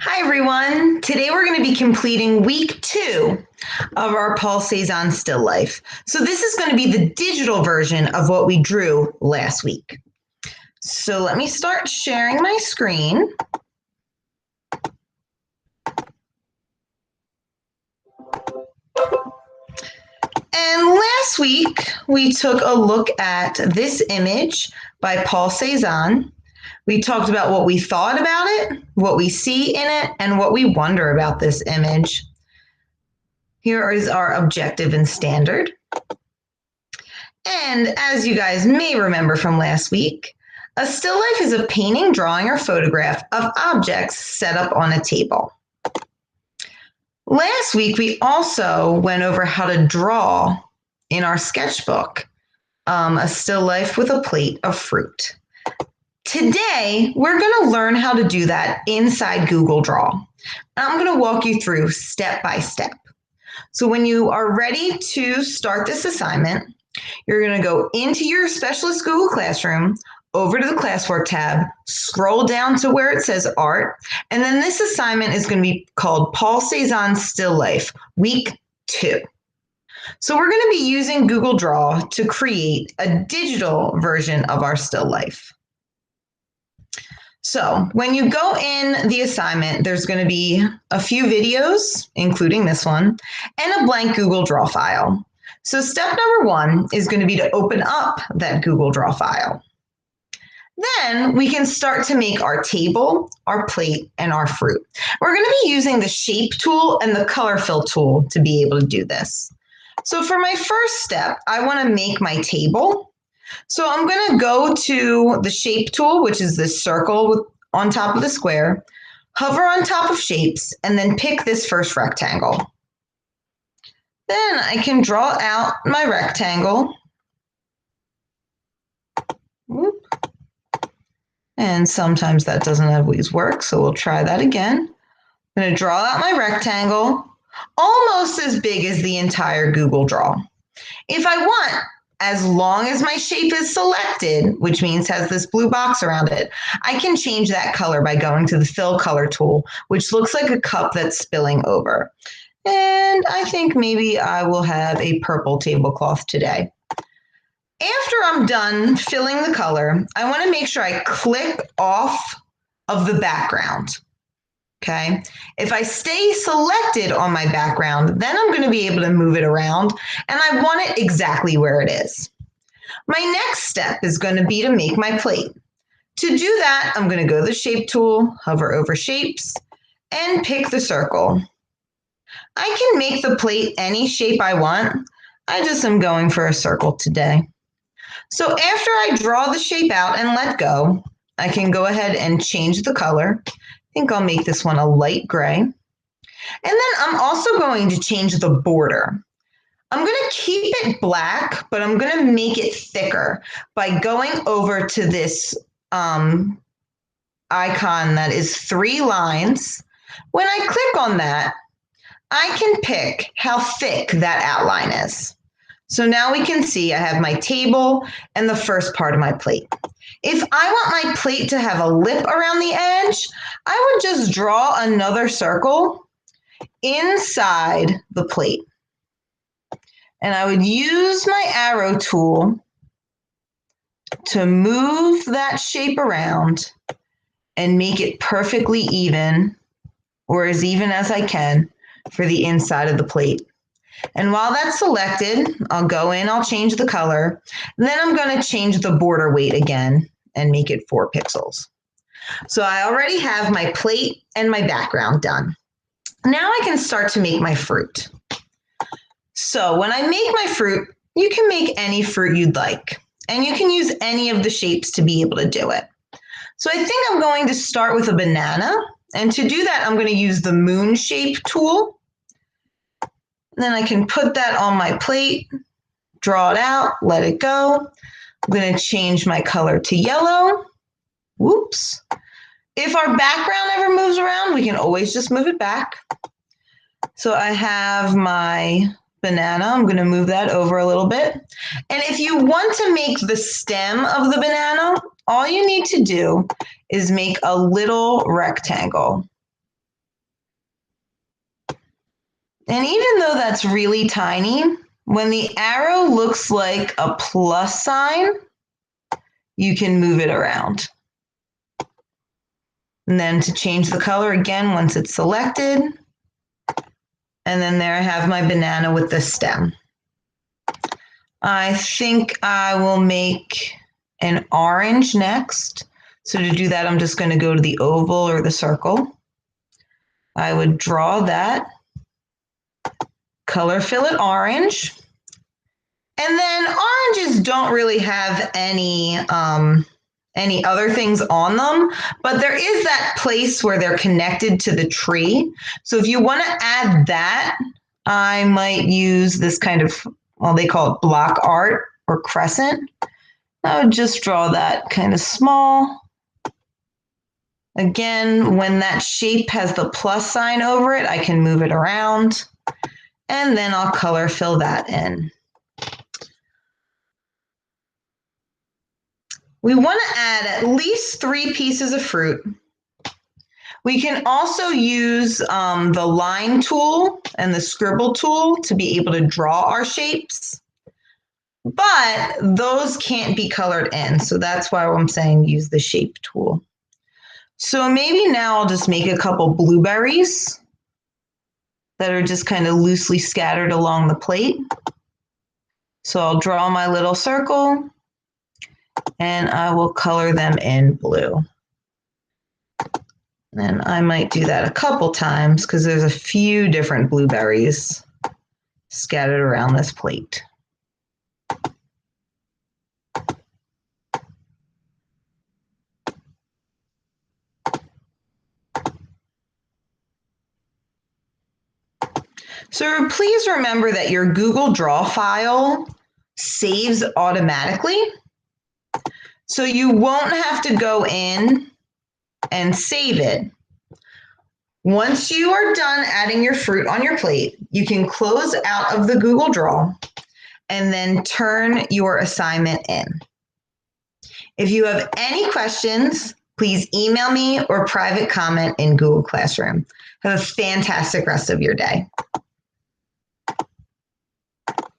Hi, everyone. Today we're going to be completing week 2 of our Paul Cezanne still life. So this is going to be the digital version of what we drew last week. So let me start sharing my screen. And last week we took a look at this image by Paul Cezanne. We talked about what we thought about it, what we see in it, and what we wonder about this image. Here is our objective and standard. And as you guys may remember from last week, a still life is a painting, drawing, or photograph of objects set up on a table. Last week, we also went over how to draw in our sketchbook a still life with a plate of fruit. Today, we're going to learn how to do that inside Google Draw. And I'm going to walk you through step by step. So when you are ready to start this assignment, you're going to go into your Specialist Google Classroom, over to the Classwork tab, scroll down to where it says Art, and then this assignment is going to be called Paul Cezanne Still Life, Week 2. So we're going to be using Google Draw to create a digital version of our still life. So when you go in the assignment, there's going to be a few videos, including this one, and a blank Google Draw file. So step number 1 is going to be to open up that Google Draw file. Then we can start to make our table, our plate, and our fruit. We're going to be using the shape tool and the color fill tool to be able to do this. So for my first step, I want to make my table. So I'm going to go to the shape tool, which is this circle on top of the square, hover on top of shapes, and then pick this first rectangle. Then I can draw out my rectangle. Whoop. And sometimes that doesn't always work, so we'll try that again. I'm going to draw out my rectangle, almost as big as the entire Google Draw. If I want, as long as my shape is selected, which means has this blue box around it, I can change that color by going to the fill color tool, which looks like a cup that's spilling over. And I think maybe I will have a purple tablecloth today. After I'm done filling the color, I want to make sure I click off of the background. Okay. If I stay selected on my background, then I'm going to be able to move it around, and I want it exactly where it is. My next step is going to be to make my plate. To do that, I'm going to go to the shape tool, hover over shapes, and pick the circle. I can make the plate any shape I want. I just am going for a circle today. So after I draw the shape out and let go, I can go ahead and change the color. I think I'll make this one a light gray. And then I'm also going to change the border. I'm going to keep it black, but I'm going to make it thicker by going over to this icon that is 3 lines. When I click on that, I can pick how thick that outline is. So now we can see I have my table and the first part of my plate. If I want my plate to have a lip around the edge, I would just draw another circle inside the plate. And I would use my arrow tool to move that shape around and make it perfectly even, or as even as I can, for the inside of the plate. And while that's selected, I'll go in, I'll change the color. Then I'm going to change the border weight again and make it 4 pixels. So I already have my plate and my background done. Now I can start to make my fruit. So when I make my fruit, you can make any fruit you'd like, and you can use any of the shapes to be able to do it. So I think I'm going to start with a banana. And to do that, I'm going to use the moon shape tool. Then I can put that on my plate, draw it out, let it go. I'm going to change my color to yellow. Whoops. If our background ever moves around, we can always just move it back. So I have my banana. I'm going to move that over a little bit. And if you want to make the stem of the banana, all you need to do is make a little rectangle. And even though that's really tiny, when the arrow looks like a plus sign, you can move it around. And then to change the color again, once it's selected, and then there I have my banana with the stem. I think I will make an orange next. So to do that, I'm just going to go to the oval or the circle. I would draw that, color fill it orange. And then oranges don't really have any other things on them, but there is that place where they're connected to the tree. So if you want to add that, I might use this kind of, well, they call it block art or crescent. I would just draw that kind of small. Again, when that shape has the plus sign over it, I can move it around, and then I'll color fill that in. We want to add at least 3 pieces of fruit. We can also use the line tool and the scribble tool to be able to draw our shapes, but those can't be colored in. So that's why I'm saying use the shape tool. So maybe now I'll just make a couple blueberries that are just kind of loosely scattered along the plate. So I'll draw my little circle and I will color them in blue. And I might do that a couple times because there's a few different blueberries scattered around this plate. So please remember that your Google Draw file saves automatically. So you won't have to go in and save it. Once you are done adding your fruit on your plate, you can close out of the Google Draw and then turn your assignment in. If you have any questions, please email me or private comment in Google Classroom. Have a fantastic rest of your day.